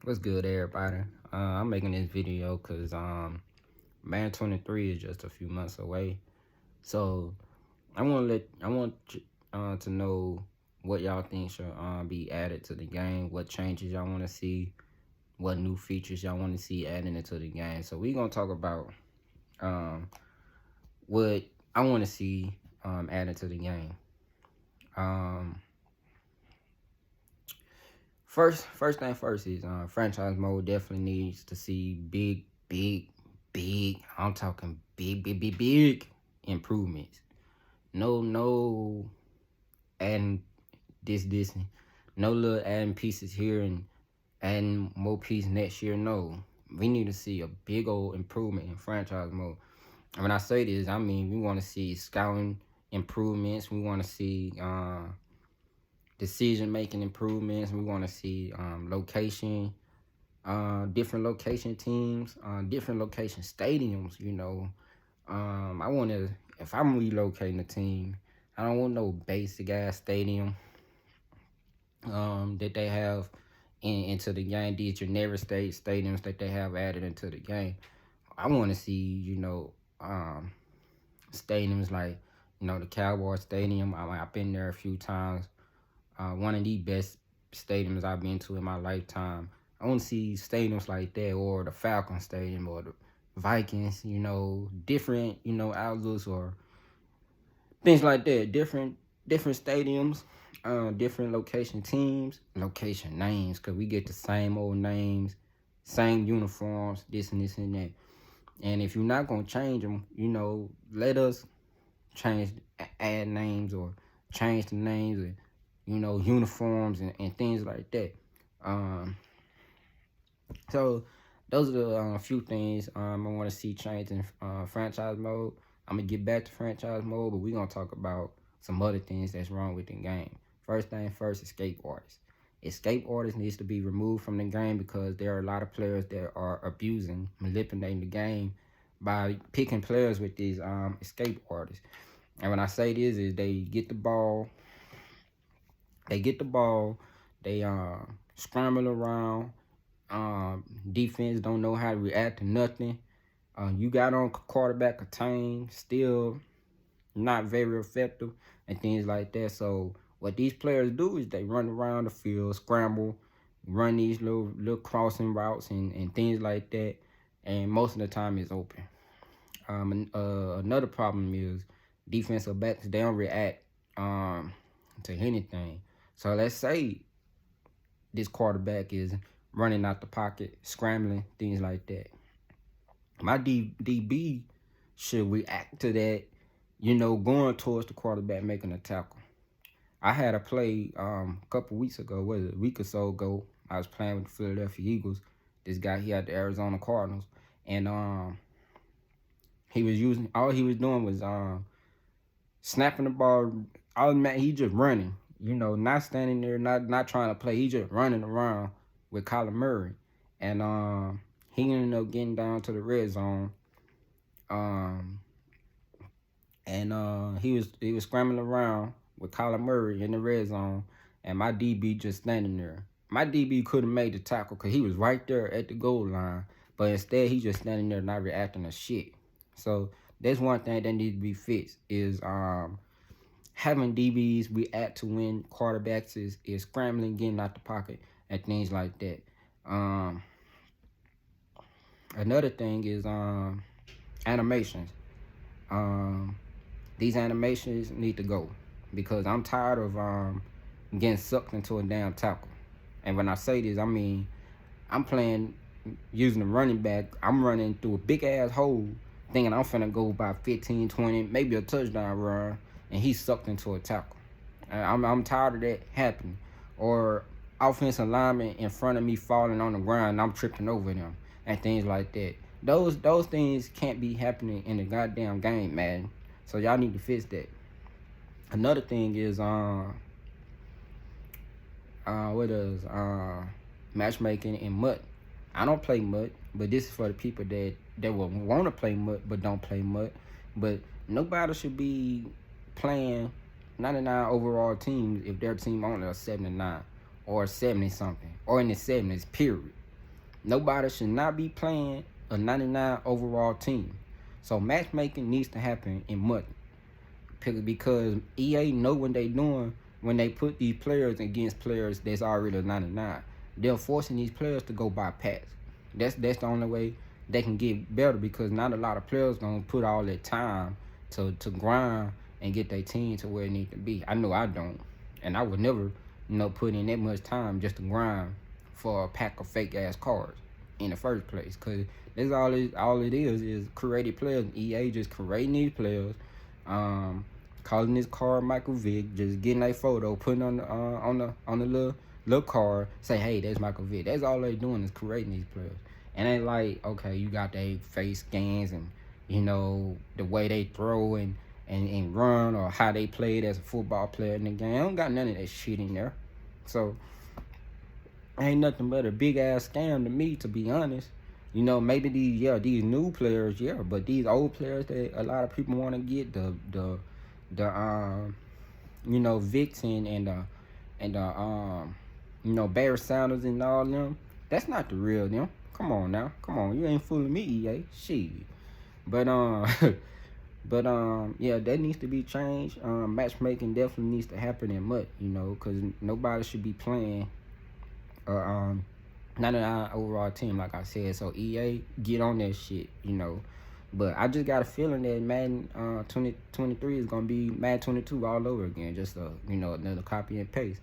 What's good, everybody? I'm making this video because Madden 23 is just a few months away. So I want to know what y'all think should be added to the game, what changes y'all want to see, what new features y'all want to see added into the game. So we gonna talk about um what I want to see added to the game. Um, first thing first is franchise mode definitely needs to see big. I'm talking big improvements. No adding this. No little adding pieces here and adding more pieces next year. No, we need to see a big old improvement in franchise mode. And when I say this, I mean we want to see scouting improvements. We want to see decision making improvements. We want to see location, different location teams, different location stadiums. I want to, if I'm relocating a team, I don't want no basic ass stadium that they have into the game. These generic stadiums that they have added into the game. I want to see, stadiums like, the Cowboy Stadium. I've been there a few times. One of the best stadiums I've been to in my lifetime. I want to see stadiums like that, or the Falcon Stadium, or the Vikings. Different, outlooks or things like that. Different stadiums, different location teams, location names, cause we get the same old names, same uniforms, this and this and that. And if you're not gonna change them, let us change, add names or change the names and uniforms and things like that. Um, so those are the few things I want to see change in franchise mode. I'm gonna get back to franchise mode, but we're gonna talk about some other things that's wrong with the game. First thing first, escape artists. Escape artists needs to be removed from the game because there are a lot of players that are abusing, manipulating the game by picking players with these escape artists. And when I say this is they scramble around. Defense don't know how to react to nothing. You got on quarterback a team, still not very effective and things like that. So what these players do is they run around the field, scramble, run these little crossing routes and things like that. And most of the time it's open. Another problem is defensive backs, they don't react to anything. So let's say this quarterback is running out the pocket, scrambling, things like that. My DB should react to that, going towards the quarterback, making a tackle. I had a play a couple weeks ago, a week or so ago. I was playing with the Philadelphia Eagles. This guy, he had the Arizona Cardinals. And all he was doing was snapping the ball. He just running, not standing there, not trying to play. He just running around with Kyler Murray, and he ended up getting down to the red zone, and he was scrambling around with Kyler Murray in the red zone, and my DB just standing there. My DB could have made the tackle because he was right there at the goal line, but instead he just standing there not reacting to shit. So that's one thing that needs to be fixed is having DBs react to when quarterbacks is scrambling, getting out the pocket, and things like that. Another thing is animations. These animations need to go because I'm tired of getting sucked into a damn tackle. And when I say this, I mean I'm playing using the running back. I'm running through a big ass hole thinking I'm finna go by 15, 20, maybe a touchdown run, and he's sucked into a tackle. I'm tired of that happening. Or offensive lineman in front of me falling on the ground and I'm tripping over them and things like that. Those things can't be happening in the goddamn game, man. So y'all need to fix that. Another thing is matchmaking in MUT. I don't play MUT, but this is for the people that will want to play MUT but don't play MUT. But nobody should be playing 99 overall teams if their team only a 79 or 70 something or in the 70s, period. Nobody should not be playing a 99 overall team. So matchmaking needs to happen in Madden because EA know what they doing when they put these players against players that's already 99. They're forcing these players to go by packs. That's the only way they can get better because not a lot of players gonna put all that time to grind and get their team to where it need to be. I know I don't, and I would never put in that much time just to grind for a pack of fake ass cards in the first place. Cause that's all it is created players. EA just creating these players, calling this card Michael Vick, just getting a photo, putting on the little card, say, hey, that's Michael Vick. That's all they doing is creating these players. And they like, okay, you got their face scans and the way they throw and run or how they played as a football player in the game. I don't got none of that shit in there. So ain't nothing but a big ass scam to me, to be honest. Maybe these new players, but these old players that a lot of people want to get the Vixen and Barry Sanders and all them. That's not the real them. Come on now, come on, you ain't fooling me, EA. Shit. But yeah, that needs to be changed. Matchmaking definitely needs to happen in MUT, because nobody should be playing 99 overall team, like I said. So EA, get on that shit, But I just got a feeling that Madden 2023 is gonna be Madden 22 all over again, just another copy and paste.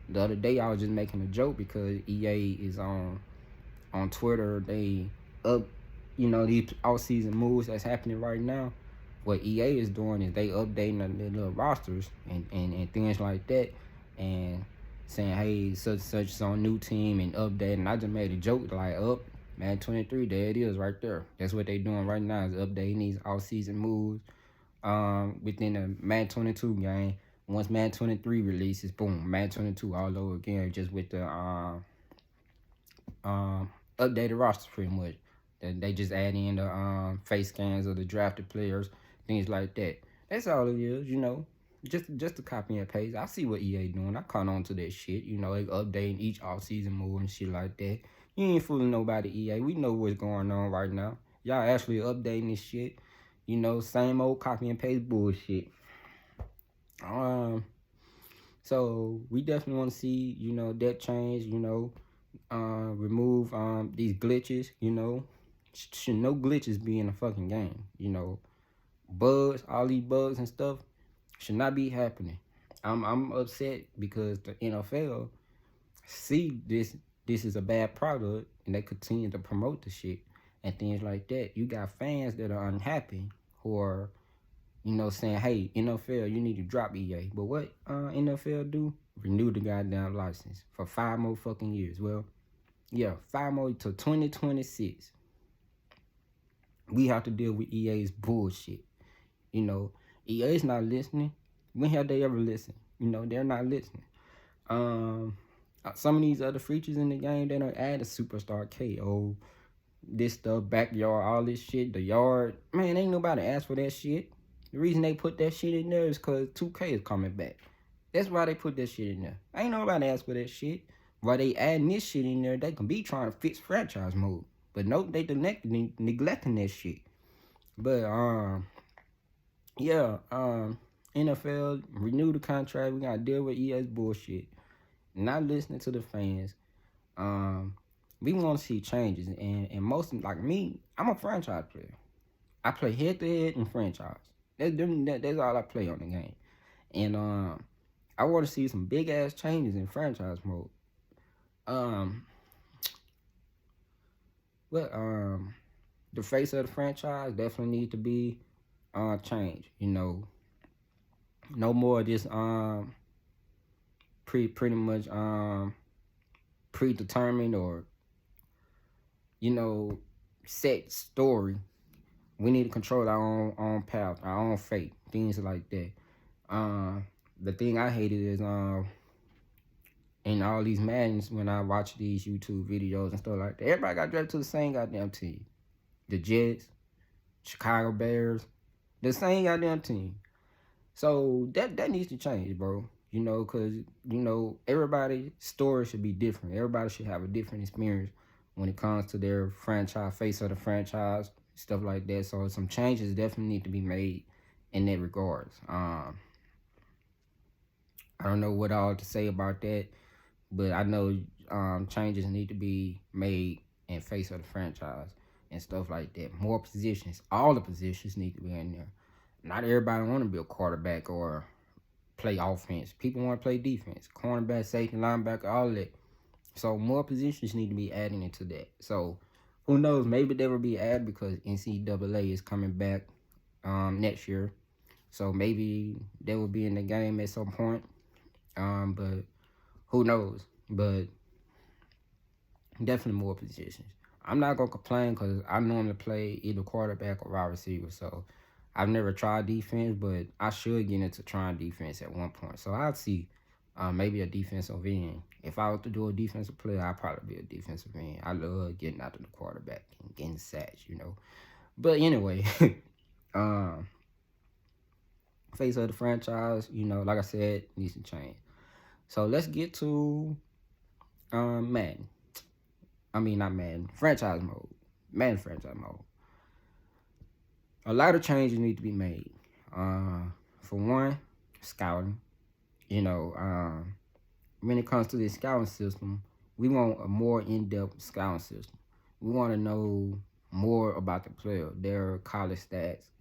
The other day I was just making a joke because EA is on Twitter. They up, these off-season moves that's happening right now. What EA is doing is they updating their little rosters and things like that, and saying, hey, such is on new team and updating. I just made a joke like, Madden 23, there it is right there. That's what they doing right now, is updating these off-season moves within the Madden 22 game. Once Madden 23 releases, boom, Madden 22 all over again, just with the updated roster pretty much. They just add in the face scans of the drafted players, things like that. That's all it is, Just a copy and paste. I see what EA doing. I caught on to that shit. They updating each off-season move and shit like that. You ain't fooling nobody, EA. We know what's going on right now. Y'all actually updating this shit. Same old copy and paste bullshit. So we definitely want to see, that change, remove these glitches, should no glitches be in the fucking game, bugs, all these bugs and stuff should not be happening. I'm upset because the NFL see this is a bad product and they continue to promote the shit and things like that. You got fans that are unhappy who are saying, hey, NFL, you need to drop EA. But what NFL do? Renew the goddamn license for 5 more fucking years. Well, yeah, 5 more to 2026. We have to deal with EA's bullshit. EA's not listening. When have they ever listened? They're not listening. Some of these other features in the game, they don't add a superstar KO, this stuff, backyard, all this shit, the yard. Man, ain't nobody asked for that shit. The reason they put that shit in there is because 2K is coming back. That's why they put that shit in there. Ain't nobody asked for that shit. Why they adding this shit in there, they can be trying to fix franchise mode. But nope, they neglecting that shit. But, NFL, renew the contract. We got to deal with EA's bullshit. Not listening to the fans. We want to see changes. And most, like me, I'm a franchise player. I play head-to-head in franchise. That's all I play on the game. And I want to see some big-ass changes in franchise mode. The face of the franchise definitely needs to be changed. No more of this pretty much predetermined or set story. We need to control our own path, our own fate, things like that. The thing I hated is in all these Maddens, when I watch these YouTube videos and stuff like that, everybody got drafted to the same goddamn team. The Jets, Chicago Bears, the same goddamn team. So that needs to change, bro. Because everybody's story should be different. Everybody should have a different experience when it comes to their franchise, face of the franchise, stuff like that. So some changes definitely need to be made in that regards. I don't know what all to say about that, but I know changes need to be made in face of the franchise and stuff like that. More positions, all the positions need to be in there. Not everybody want to be a quarterback or play offense. People want to play defense, cornerback, safety, linebacker, all that. So more positions need to be added into that. So who knows? Maybe they will be added because NCAA is coming back next year. So maybe they will be in the game at some point. But who knows? But definitely more positions. I'm not gonna complain because I normally play either quarterback or wide receiver. So I've never tried defense, but I should get into trying defense at one point. So I'll see. Maybe a defensive end. If I was to do a defensive player, I'd probably be a defensive end. I love getting after the quarterback and getting sacks, But anyway, face of the franchise, like I said, needs to change. So let's get to Madden. I mean, not Madden. Franchise mode. Madden franchise mode. A lot of changes need to be made. For one, scouting. When it comes to the scouting system, we want a more in-depth scouting system. We want to know more about the player, their college stats,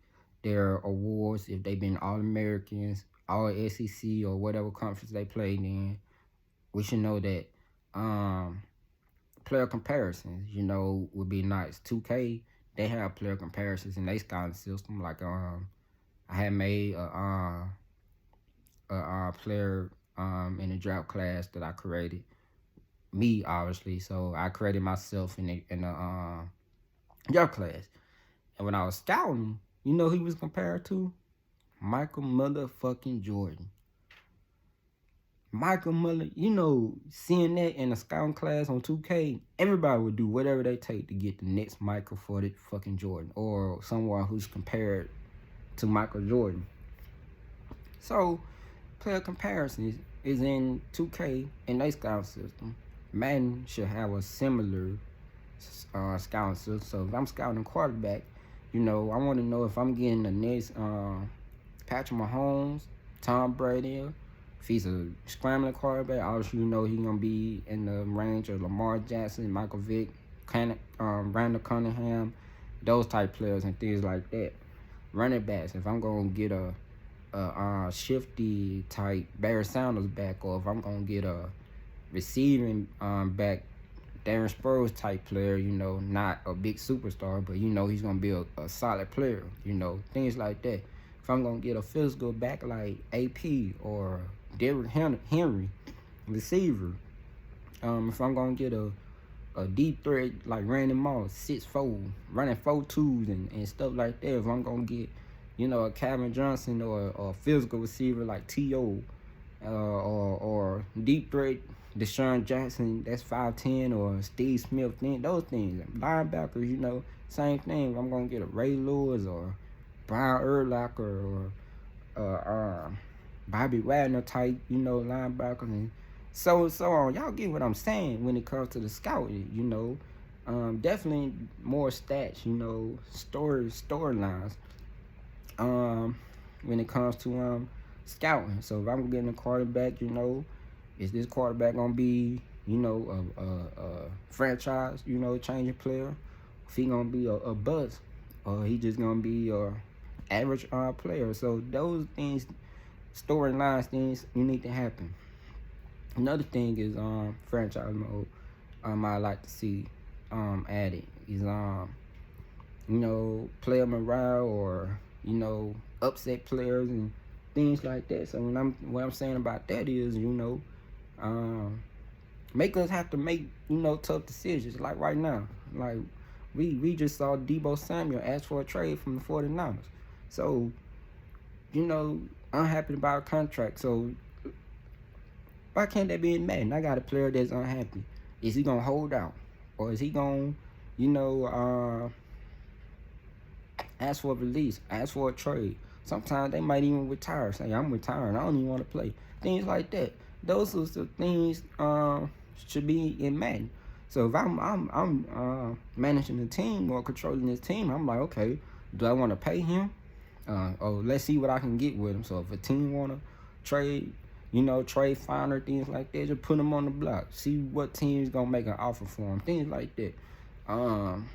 their awards, if they've been All-Americans, All-SEC, or whatever conference they played in. We should know that. Player comparisons, would be nice. 2K, they have player comparisons in their scouting system. Like, I had made a player in the draft class that I created. Me, obviously. So I created myself in the draft class. And when I was scouting, he was compared to? Michael motherfucking Jordan. Michael Muller, seeing that in a scouting class on 2K, everybody would do whatever they take to get the next Michael for the fucking Jordan, or someone who's compared to Michael Jordan. So, player comparison is in 2K in their scouting system. Madden should have a similar scouting system. So if I'm scouting a quarterback, I want to know if I'm getting the next Patrick Mahomes, Tom Brady. If he's a scrambling quarterback, obviously he's going to be in the range of Lamar Jackson, Michael Vick, Randall Cunningham, those type players and things like that. Running backs, if I'm going to get a shifty type Barry Sanders back, or if I'm going to get a receiving back Darren Sproles type player, not a big superstar, but he's going to be a solid player, things like that. If I'm going to get a physical back like AP or Derrick Henry, receiver, if I'm going to get a deep threat like Randy Moss, 6'4", running 4.2s and stuff like that, if I'm going to get, a Calvin Johnson or a physical receiver like T.O., or deep threat Deshaun Jackson, that's 5'10", or Steve Smith, those things. Linebackers, same thing. I'm going to get a Ray Lewis or Brian Urlacher or Bobby Wagner type, linebackers and so on. Y'all get what I'm saying when it comes to the scouting, definitely more stats, storylines. When it comes to scouting. So if I'm getting a quarterback, is this quarterback gonna be, a franchise, changing player? If he gonna be a bust, or he just gonna be a average player? So those things, storylines, things you need to happen. Another thing is franchise mode. I like to see added is player morale, or upset players and things like that. So what I'm saying about that is, make us have to make, tough decisions. Like right now, like we just saw Deebo Samuel ask for a trade from the 49ers. So, unhappy about a contract. So why can't that be in Madden? I got a player that's unhappy. Is he gonna hold out, or is he gonna, ask for a release, ask for a trade? Sometimes they might even retire, say, I'm retiring, I don't even want to play. Things like that. Those are the things should be in Madden. So if I'm managing the team or controlling this team, I'm like, okay, do I want to pay him? Let's see what I can get with him. So if a team wanna trade, trade finer things like that, just put him on the block. See what team's gonna make an offer for him. Things like that. Um,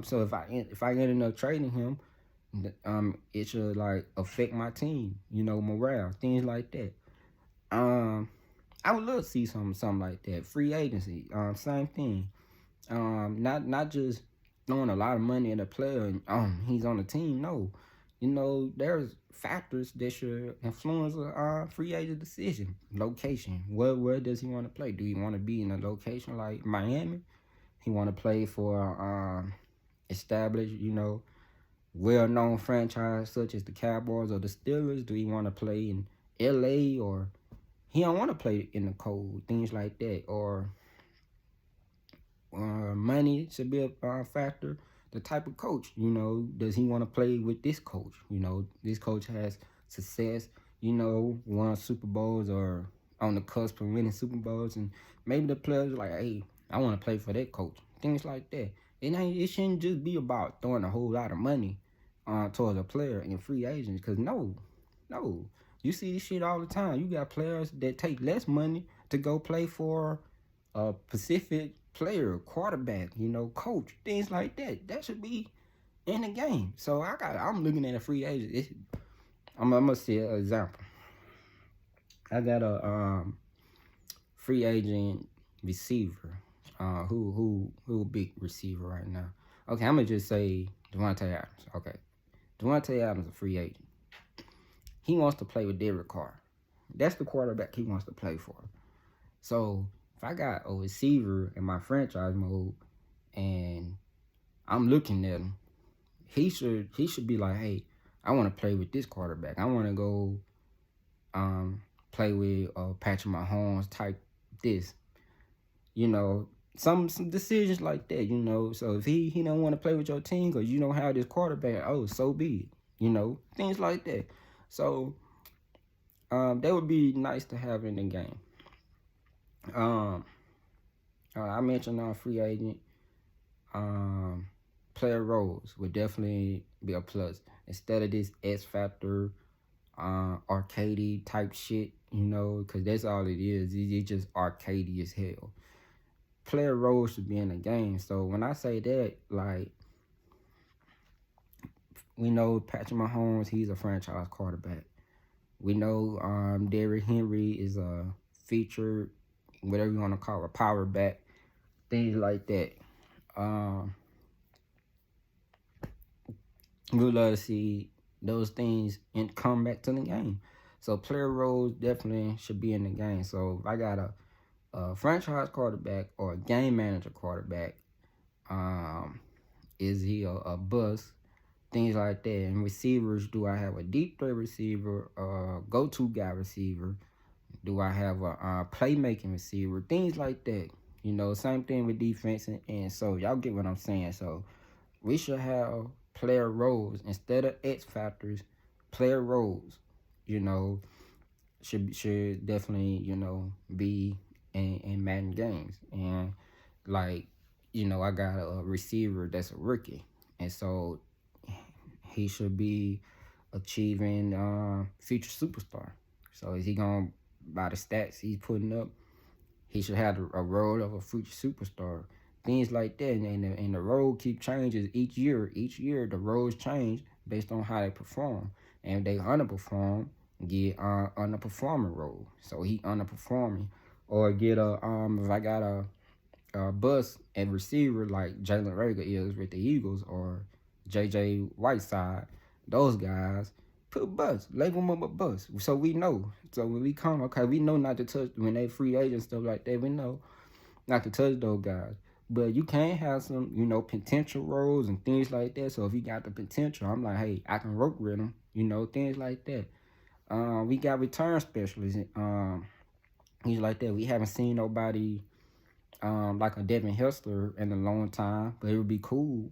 so if I end up trading him, it should like affect my team. Morale, things like that. Um, I would love to see something like that. Free agency, same thing. Not just throwing a lot of money at a player and he's on the team. No, there's factors that should influence a free agent decision. Location. Where does he want to play? Do he want to be in a location like Miami? He want to play for established, well-known franchise such as the Cowboys or the Steelers? Do he want to play in LA, or he don't want to play in the cold? Things like that. Or money should be a factor. The type of coach, does he want to play with this coach? This coach has success, won Super Bowls or on the cusp of winning Super Bowls, and maybe the players are like, hey, I want to play for that coach. Things like that. It shouldn't just be about throwing a whole lot of money towards a player in free agents, because no, you see this shit all the time. You got players that take less money to go play for a specific player, quarterback, coach, things like that. That should be in the game. So I'm looking at a free agent. I'm gonna see an example. I got a free agent receiver. Who a big receiver right now? Okay, I'm gonna just say Devontae Adams. Okay, Devontae Adams a free agent. He wants to play with Derek Carr. That's the quarterback he wants to play for. So if I got a receiver in my franchise mode and I'm looking at him, he should be like, hey, I want to play with this quarterback. I want to go play with Patrick Mahomes type this. Some decisions like that, So if he don't want to play with your team because you don't have this quarterback, so be it. Things like that. So that would be nice to have in the game. I mentioned free agent. Player roles would definitely be a plus instead of this X Factor, arcadey type shit. Because that's all it is. It's just arcadey as hell. Player roles should be in the game. So when I say that, like, we know Patrick Mahomes, he's a franchise quarterback. We know Derrick Henry is a featured, whatever you want to call it, a power back, things like that. We'd love to see those things and come back to the game. So player roles definitely should be in the game. So if I got a franchise quarterback or a game manager quarterback, is he a bust? Things like that. And receivers, do I have a deep threat receiver, go-to guy receiver? Do I have a playmaking receiver? Things like that. Same thing with defense. And so y'all get what I'm saying. So we should have player roles instead of X factors. Player roles, should definitely, be in Madden games. And like, I got a receiver that's a rookie. And so he should be achieving future superstar. So is he going, by the stats he's putting up, he should have a role of a future superstar. Things like that. And the role keep changes each year. Each year the roles change based on how they perform. And if they underperform, get underperforming role. So he underperforming. Or get if I got a bust and receiver like Jalen Reagor is with the Eagles, or JJ Whiteside, those guys, put bust, label them up a bust. So we know. So when we come, okay, we know not to touch, when they free agents, stuff like that, we know not to touch those guys. But you can have some, potential roles and things like that. So if you got the potential, I'm like, hey, I can work with them, things like that. We got return specialists, things like that. We haven't seen nobody like a Devin Hester in a long time, but it would be cool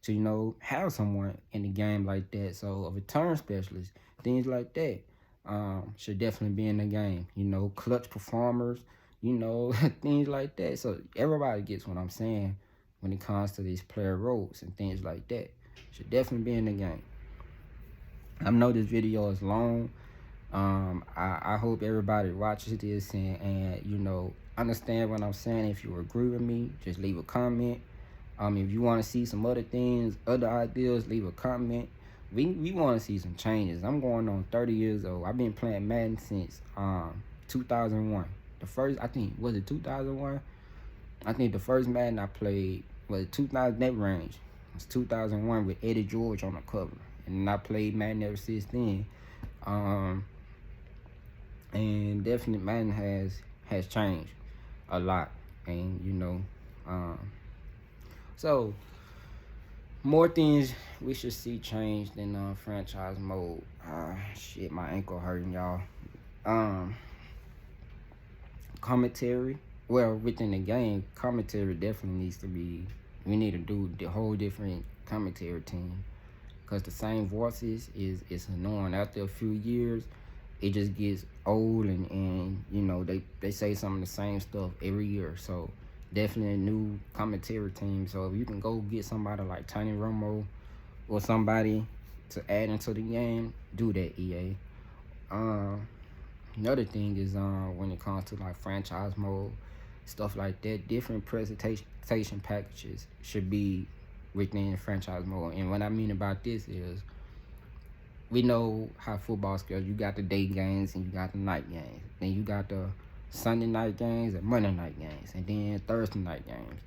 to, have someone in the game like that. So a return specialist, things like that, should definitely be in the game. Clutch performers, things like that. So everybody gets what I'm saying when it comes to these player roles and things like that. Should definitely be in the game. I know this video is long. I hope everybody watches this and understand what I'm saying. If you agree with me, just leave a comment. If you want to see some other things, other ideas, leave a comment. We want to see some changes. I'm going on 30 years old. I've been playing Madden since 2001. The first, I think, was it 2001? I think the first Madden I played was 2000, that range. It was 2001 with Eddie George on the cover. And I played Madden ever since then. And definitely Madden has changed a lot. And, so more things we should see changed in franchise mode. Shit, my ankle hurting, y'all. Commentary. Well, within the game, commentary definitely needs to be. We need to do the whole different commentary team, because the same voices is annoying. After a few years, it just gets old, and they say some of the same stuff every year. So definitely a new commentary team. So if you can go get somebody like Tony Romo or somebody to add into the game, do that, EA. Another thing is when it comes to like franchise mode, stuff like that, different presentation packages should be within franchise mode. And what I mean about this is, we know how football goes. You got the day games and you got the night games. Then you got the Sunday night games and Monday night games, and then Thursday night games.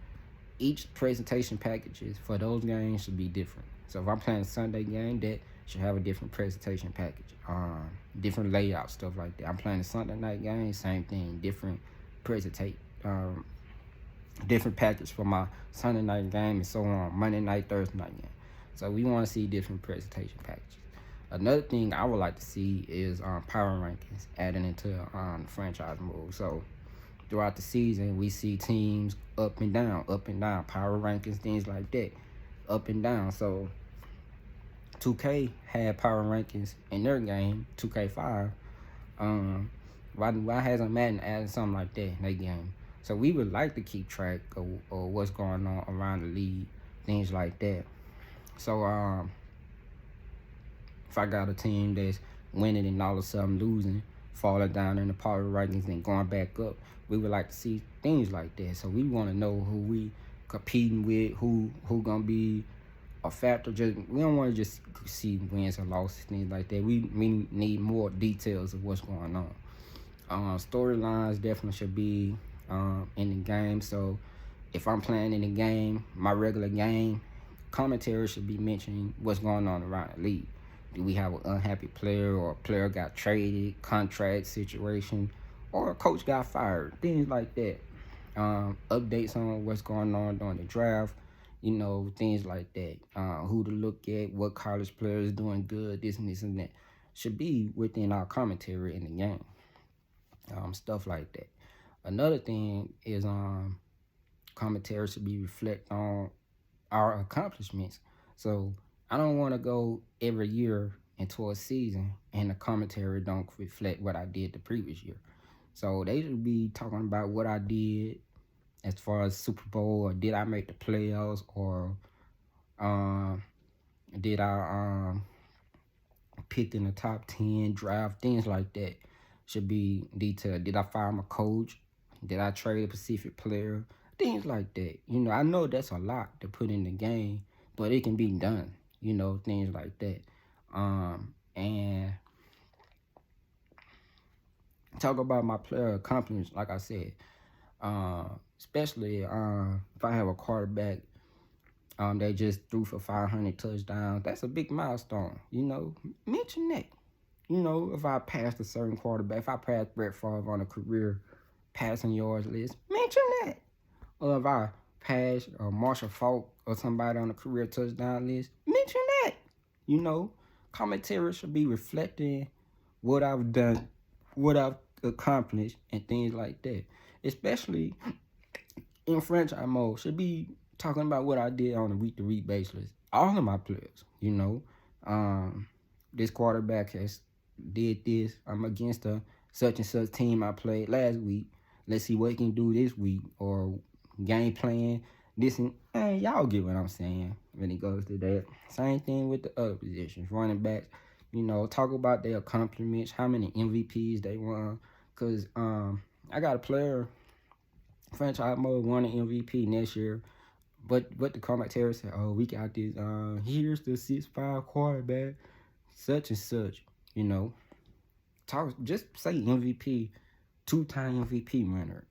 Each presentation packages for those games should be different. So if I'm playing a Sunday game, that should have a different presentation package, different layout, stuff like that. I'm playing a Sunday night game, same thing, different presentation, different package for my Sunday night game, and so on, Monday night, Thursday night game. So we want to see different presentation packages. Another thing I would like to see is power rankings added into the franchise mode. So throughout the season, we see teams up and down, power rankings, things like that, up and down. So 2K had power rankings in their game, 2K5. Why hasn't Madden added something like that in their game? So we would like to keep track of what's going on around the league, things like that. So if I got a team that's winning and all of a sudden losing, falling down in the power rankings and going back up, we would like to see things like that. So we want to know who we competing with, who gonna be a factor. We don't want to just see wins and losses, things like that. We need more details of what's going on. Storylines definitely should be in the game. So if I'm playing in the game, my regular game, commentary should be mentioning what's going on around the league. Do we have an unhappy player, or a player got traded, contract situation, or a coach got fired, things like that. Updates on what's going on during the draft, things like that. Who to look at, what college players doing good, this and that, should be within our commentary in the game. Stuff like that. Another thing is commentary should be reflect on our accomplishments. So I don't want to go every year into a season and the commentary don't reflect what I did the previous year. So they should be talking about what I did as far as Super Bowl, or did I make the playoffs, or did I pick in the top 10 draft, things like that should be detailed. Did I fire my coach? Did I trade a specific player? Things like that. I know that's a lot to put in the game, but it can be done. Things like that. And talk about my player accomplishments, like I said. Especially if I have a quarterback they just threw for 500 touchdowns. That's a big milestone. Mention that. If I passed a certain quarterback, if I passed Brett Favre on a career passing yards list, mention that. Or if I passed Marshall Faulk or somebody on a career touchdown list, mention that. Commentary should be reflecting what I've done, what I've accomplished, and things like that. Especially in franchise mode, should be talking about what I did on a week-to-week basis. All of my players, this quarterback has did this. I'm against a such and such team I played last week. Let's see what he can do this week, or game plan this, and y'all get what I'm saying when it goes to that. Same thing with the other positions, running backs. Talk about their accomplishments, how many MVPs they won. Cause I got a player, franchise mode, won an MVP next year. But the commentary said, oh, we got this. Here's the 6'5" quarterback, such and such. Just say MVP, 2-time MVP winner.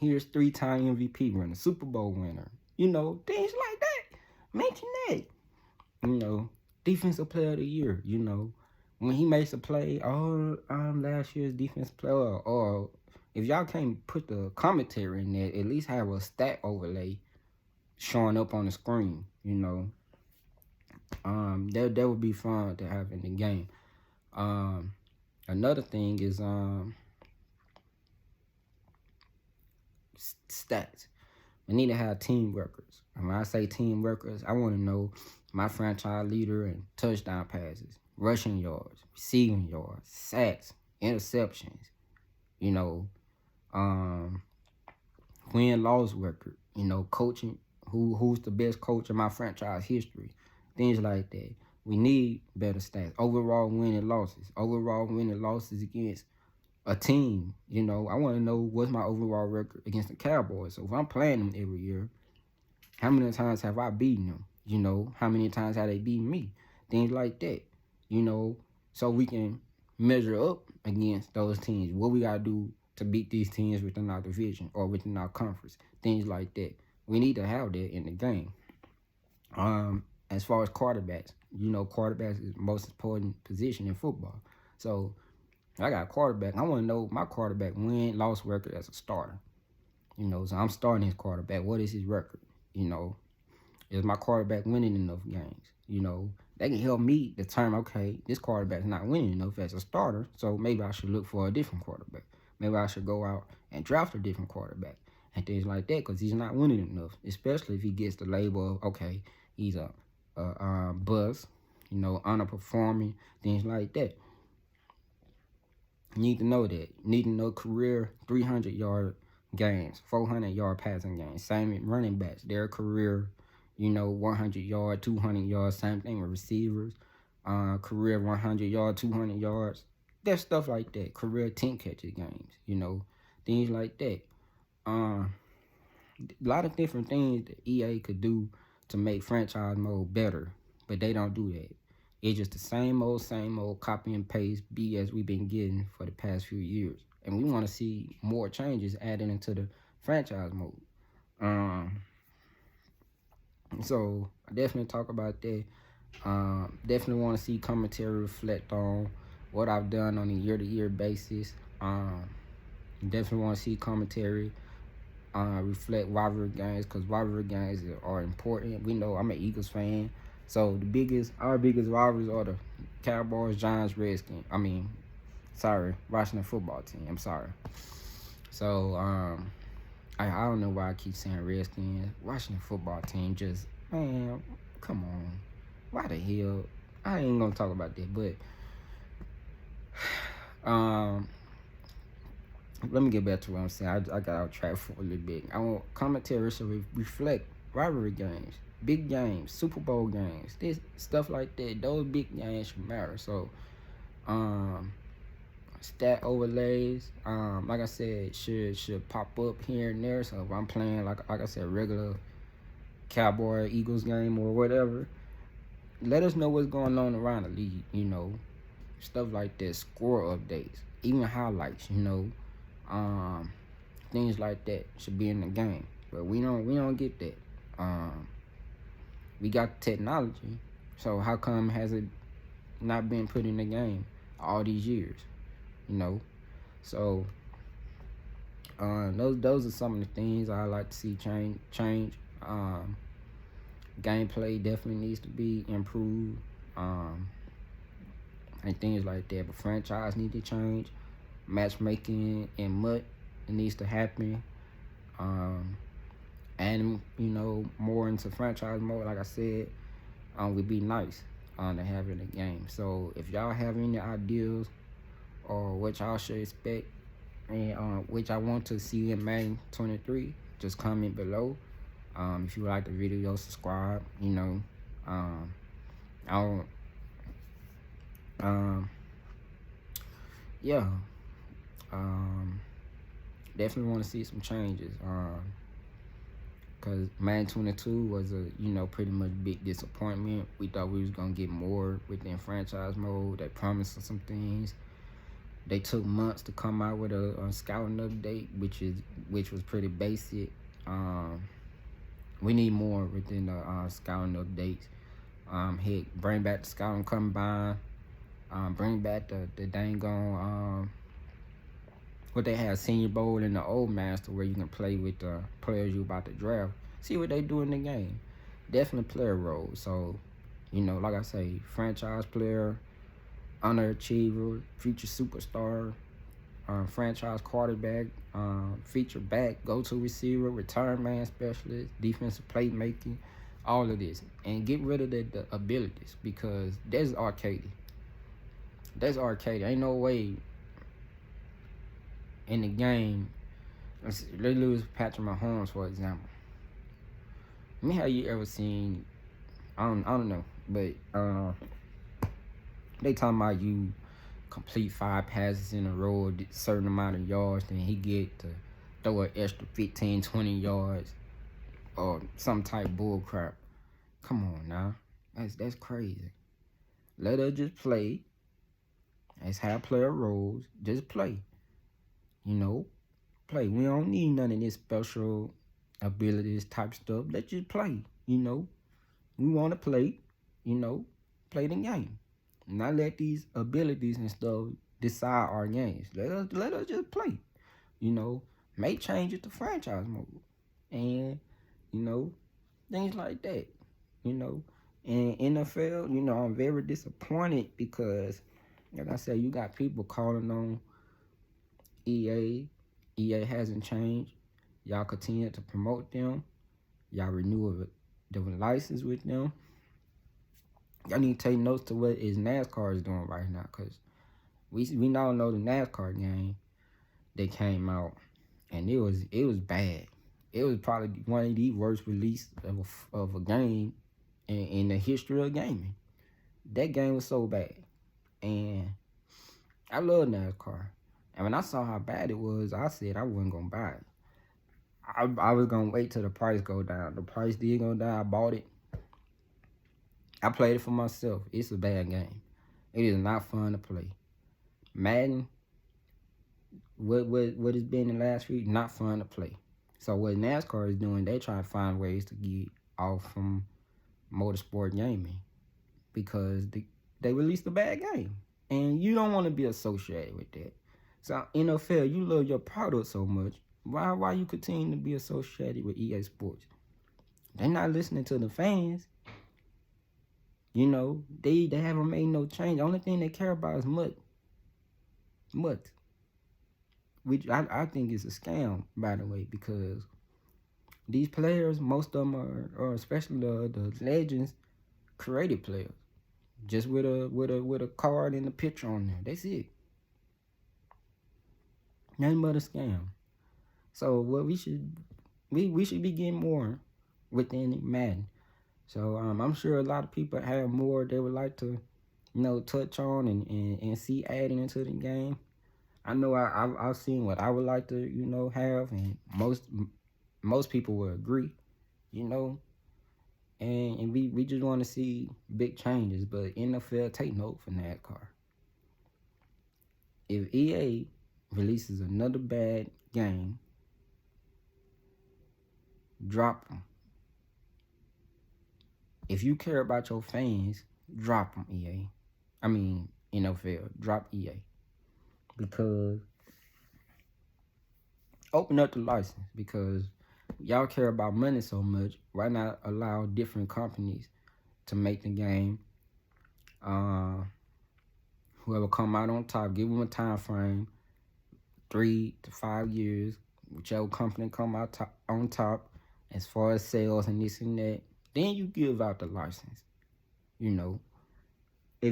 Here's 3-time MVP winner, Super Bowl winner. Things like that. Mention that. Defensive player of the year. When he makes a play, last year's defensive player, or if y'all can't put the commentary in there, at least have a stat overlay showing up on the screen. That would be fun to have in the game. Another thing is stats. We need to have team workers. And when I say team workers, I want to know my franchise leader in touchdown passes, rushing yards, receiving yards, sacks, interceptions. Win-loss record. Coaching. Who's the best coach in my franchise history? Things like that. We need better stats. Overall winning losses against a team. I want to know what's my overall record against the Cowboys. So if I'm playing them every year, how many times have I beaten them? How many times have they beaten me? Things like that. So we can measure up against those teams. What we got to do to beat these teams within our division or within our conference. Things like that. We need to have that in the game. As far as quarterbacks, quarterbacks is the most important position in football. So I got a quarterback. I want to know my quarterback win-loss record as a starter. So I'm starting his quarterback. What is his record? Is my quarterback winning enough games? They can help me determine, okay, this quarterback's not winning enough as a starter, so maybe I should look for a different quarterback. Maybe I should go out and draft a different quarterback and things like that, because he's not winning enough, especially if he gets the label of, okay, he's a buzz, underperforming, things like that. You need to know that. You need to know career 300-yard games, 400-yard passing games. Same with running backs. Their career, 100-yard, 200 yards. Same thing with receivers. Career 100-yard, 200 yards. There's stuff like that. Career 10 catches games. Things like that. A lot of different things that EA could do to make franchise mode better, but they don't do that. It's just the same old copy and paste BS we've been getting for the past few years. And we want to see more changes added into the franchise mode. So I definitely talk about that. Definitely want to see commentary reflect on what I've done on a year-to-year basis. Definitely want to see commentary reflect rivalry games, because rivalry games are important. We know I'm an Eagles fan, so our biggest rivalries are the Cowboys, Giants, Redskins. Washington football team. I'm sorry. So I don't know why I keep saying Redskins. Washington football team, just, man, come on. Why the hell? I ain't gonna talk about that, but let me get back to what I'm saying. I got out track for a little bit. I want commentary to reflect rivalry games, big games, Super Bowl games, this stuff like that. Those big games should matter. So, stat overlays, like I said, should pop up here and there. So if I'm playing like I said, regular Cowboy Eagles game or whatever, let us know what's going on around the league. Stuff like that, score updates, even highlights. Things like that should be in the game, but we don't get that. We got technology, so how come has it not been put in the game all these years? So those are some of the things I like to see change. Gameplay definitely needs to be improved, and things like that. But franchise need to change. Matchmaking and MUT needs to happen. And more into franchise mode, like I said, would be nice to have in the game. So if y'all have any ideas or what y'all should expect and which I want to see in Madden 23. Just comment below. If you like the video, subscribe. Um, I don't, um, yeah. Um, Definitely want to see some changes. Cause Madden 22 was a pretty much big disappointment. We thought we was gonna get more within franchise mode. They promised us some things. They took months to come out with a scouting update, which was pretty basic. We need more within the scouting updates. Heck, bring back the scouting combine. Bring back the dang on what they had Senior Bowl in the old master, where you can play with the players you about to draft. See what they do in the game. Definitely player role. So, like I say, franchise player, underachiever, future superstar, franchise quarterback, feature back, go-to receiver, return man specialist, defensive playmaking, all of this. And get rid of the abilities, because that's arcade. That's arcade. Ain't no way in the game. Let's lose Patrick Mahomes, for example. Me, how you ever seen? I don't know, but they talking about you complete 5 passes in a row, a certain amount of yards, then he get to throw an extra 15, 20 yards, or some type of bull crap. Come on now, that's crazy. Let us just play. Let's have player roles. Just play. Play. We don't need none of this special abilities type stuff. Let's just play. We want to play. Play the game. Not let these abilities and stuff decide our games. Let us just play. Make changes to franchise mode, and things like that. And NFL, I'm very disappointed because, like I said, you got people calling on EA. EA hasn't changed. Y'all continue to promote them. Y'all renew the license with them. Y'all need to take notes to what is NASCAR is doing right now, because we now know the NASCAR game that came out, and it was bad. It was probably one of the worst releases of a game in the history of gaming. That game was so bad, and I love NASCAR. And when I saw how bad it was, I said I wasn't gonna buy it. I was gonna wait till the price go down. The price did go down. I bought it. I played it for myself. It's a bad game. It is not fun to play. Madden, what it's been in the last week, not fun to play. So what NASCAR is doing, they trying to find ways to get off from motorsport gaming, because they released a bad game, and you don't want to be associated with that. So NFL, you love your product so much. Why you continue to be associated with EA Sports? They're not listening to the fans. They haven't made no change. The only thing they care about is mud. Which I think is a scam, by the way, because these players, most of them are especially the legends, creative players, just with a card and a picture on there. That's it. Nothing but a scam. So what we should be getting more within Madden. So I'm sure a lot of people have more they would like to, touch on and see adding into the game. I know I've seen what I would like to, have, and most people will agree, and we just want to see big changes. But NFL, take note for NASCAR. If EA releases another bad game, drop them. If you care about your fans, drop them, EA. I mean, NFL, drop EA. Because open up the license, because y'all care about money so much. Why not allow different companies to make the game? Whoever come out on top, give them a time frame, 3 to 5 years, whichever company come out on top as far as sales and this and that. Then you give out the license. If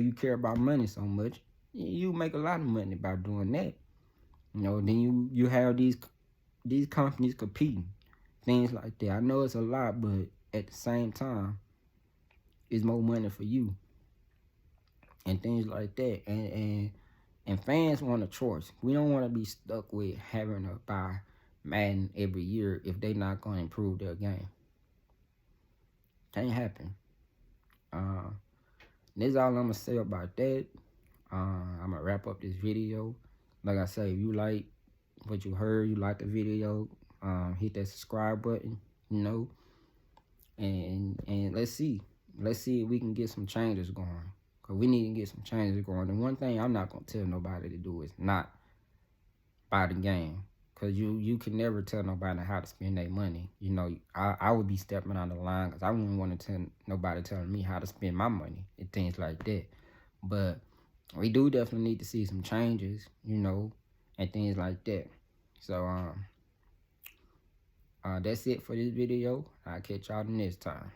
you care about money so much, you make a lot of money by doing that. Then you have these companies competing, things like that. I know it's a lot, but at the same time, it's more money for you and things like that. And fans want a choice. We don't want to be stuck with having to buy Madden every year if they not going to improve their game. Can't happen. This is all I'm gonna say about that. I'm gonna wrap up this video. Like I say, if you like what you heard, you like the video, hit that subscribe button, and let's see if we can get some changes going. Cause we need to get some changes going. And one thing I'm not gonna tell nobody to do is not buy the game. Cause you can never tell nobody how to spend their money. I would be stepping on the line because I wouldn't want to tell nobody telling me how to spend my money and things like that. But we do definitely need to see some changes, and things like that. So that's it for this video. I'll catch y'all the next time.